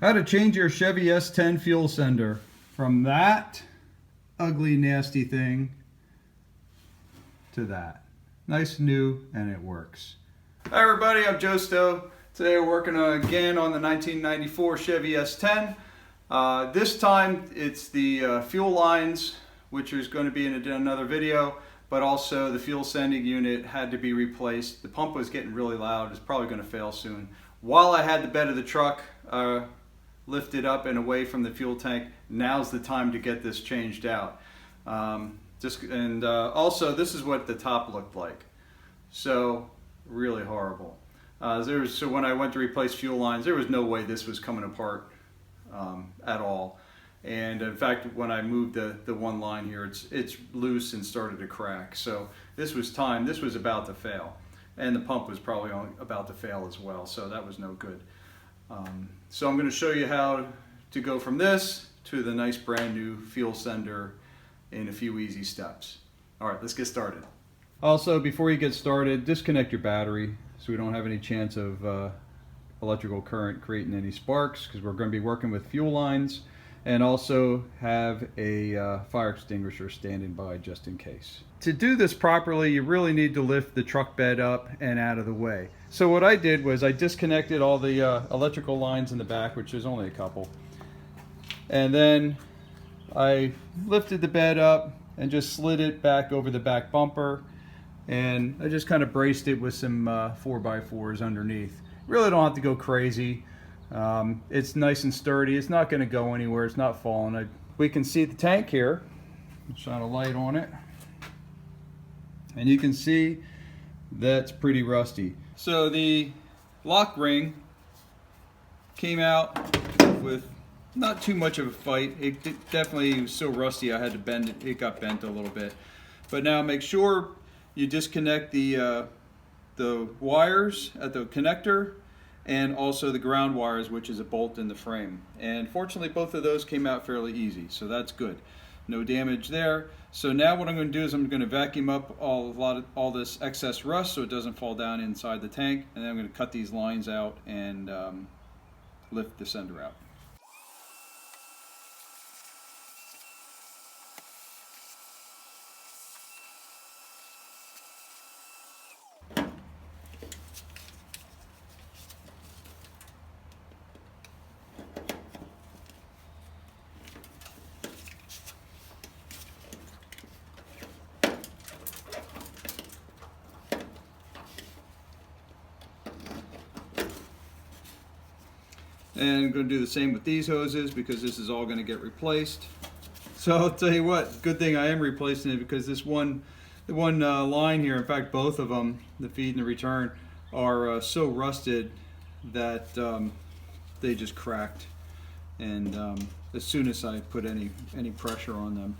How to change your Chevy S10 fuel sender from that ugly, nasty thing to that. Nice, new, and it works. Hi everybody, I'm Joe Stoe. Today we're working again on the 1994 Chevy S10. This time it's the fuel lines, which is going to be in another video, but also the fuel sending unit had to be replaced. The pump was getting really loud. It's probably going to fail soon. While I had the bed of the truck lifted up and away from the fuel tank, now's the time to get this changed out. Also, this is what the top looked like. So really horrible. So when I went to replace fuel lines, there was no way this was coming apart at all. And in fact, when I moved the one line here, it's loose and started to crack. So this was time. This was about to fail, and the pump was probably about to fail as well. So that was no good. So I'm going to show you how to go from this to the nice brand new fuel sender in a few easy steps. All right, let's get started. Also, before you get started, disconnect your battery so we don't have any chance of electrical current creating any sparks, because we're going to be working with fuel lines, and also have a fire extinguisher standing by just in case. To do this properly, you really need to lift the truck bed up and out of the way. So what I did was I disconnected all the electrical lines in the back, which is only a couple, and then I lifted the bed up and just slid it back over the back bumper, and I just kind of braced it with some 4x4s underneath. Really don't have to go crazy. It's nice and sturdy. It's not going to go anywhere. It's not falling. We can see the tank here. I'll shine a light on it, and you can see that's pretty rusty. So the lock ring came out with not too much of a fight. It definitely was so rusty I had to bend it. It got bent a little bit. But now make sure you disconnect the wires at the connector, and also the ground wires, which is a bolt in the frame. And fortunately both of those came out fairly easy, so that's good. No damage there. So now what I'm going to do is I'm going to vacuum up all this excess rust so it doesn't fall down inside the tank, and then I'm going to cut these lines out and lift the sender out. And I'm going to do the same with these hoses, because this is all going to get replaced. So I'll tell you what, good thing I am replacing it, because the one line here, in fact both of them, the feed and the return, are so rusted that they just cracked. And as soon as I put any pressure on them.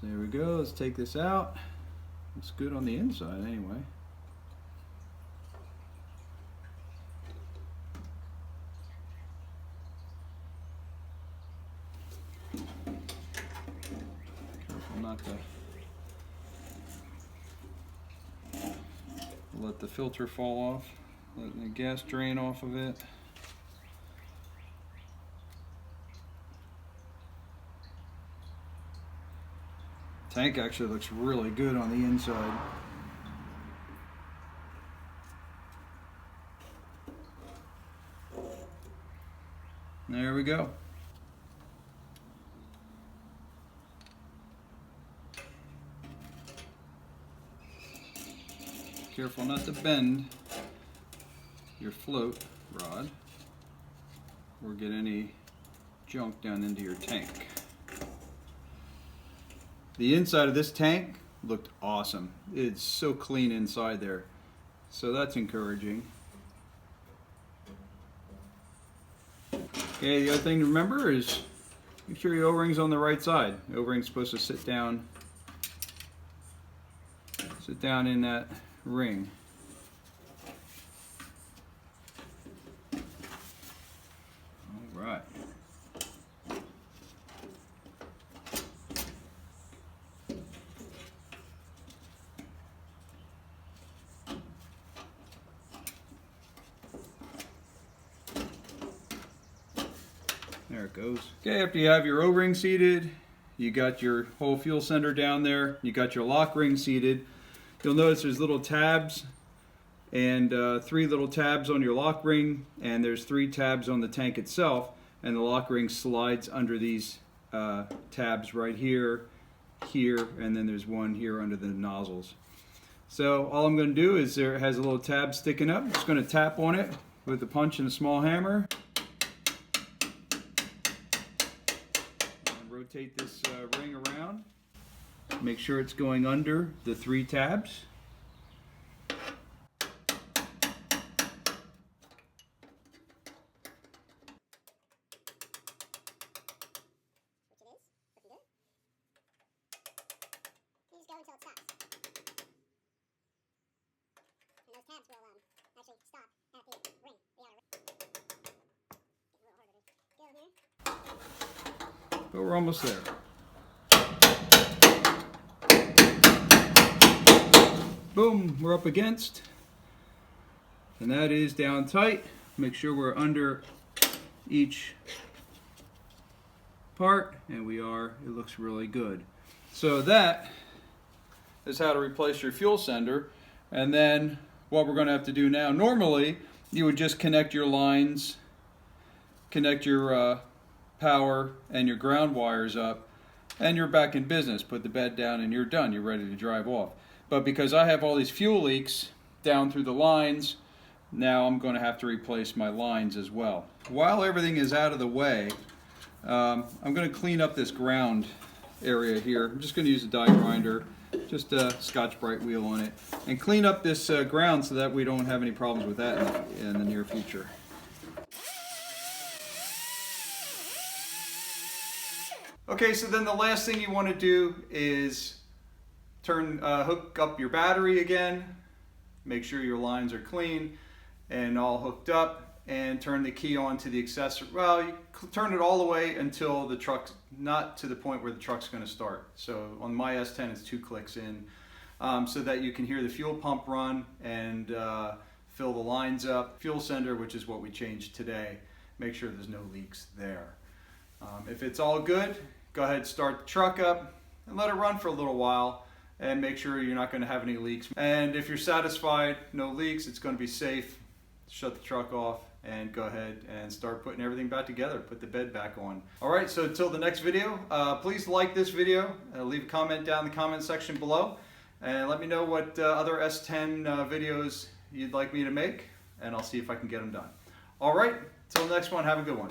So there we go, let's take this out. It's good on the inside anyway. Not to let the filter fall off, letting the gas drain off of it. Tank actually looks really good on the inside. There we go. Careful not to bend your float rod or get any junk down into your tank. The inside of this tank looked awesome. It's so clean inside there, so that's encouraging. Okay, the other thing to remember is make sure your O-ring's on the right side. The O-ring's supposed to sit down in that ring. All right. There it goes. Okay, after you have your O-ring seated, you got your whole fuel sender down there, you got your lock ring seated. You'll notice there's little tabs and 3 little tabs on your lock ring, and there's 3 tabs on the tank itself, and the lock ring slides under these tabs right here, here, and then there's one here under the nozzles. So all I'm going to do is, there has a little tab sticking up. I'm just going to tap on it with a punch and a small hammer. And rotate this ring around. Make sure it's going under the 3 tabs. Go until it stops. And those tabs will actually stop at the ring, the outer ring. Get a little harder to go here. But we're almost there. Boom, we're up against. And that is down tight. Make sure we're under each part, and we are. It looks really good. So that is how to replace your fuel sender. And then what we're going to have to do now, normally you would just connect your lines, connect your power and your ground wires up, and you're back in business. Put the bed down and you're done. You're ready to drive off. But because I have all these fuel leaks down through the lines, now I'm going to have to replace my lines as well. While everything is out of the way, I'm going to clean up this ground area here. I'm just going to use a die grinder, just a Scotch-Brite wheel on it, and clean up this ground so that we don't have any problems with that in the near future. Okay, so then the last thing you want to do is hook up your battery again, make sure your lines are clean and all hooked up, and turn the key on to the accessory. Well, you turn it all the way until the truck's not to the point where the truck's going to start. So on my S10 it's 2 clicks in, so that you can hear the fuel pump run and fill the lines up. Fuel sender, which is what we changed today, make sure there's no leaks there. If it's all good, go ahead and start the truck up and let it run for a little while, and make sure you're not going to have any leaks. And if you're satisfied, no leaks, it's going to be safe, shut the truck off and go ahead and start putting everything back together, put the bed back on. Alright, so until the next video, please like this video, leave a comment down in the comment section below, and let me know what other S10 videos you'd like me to make, and I'll see if I can get them done. Alright, until the next one, have a good one.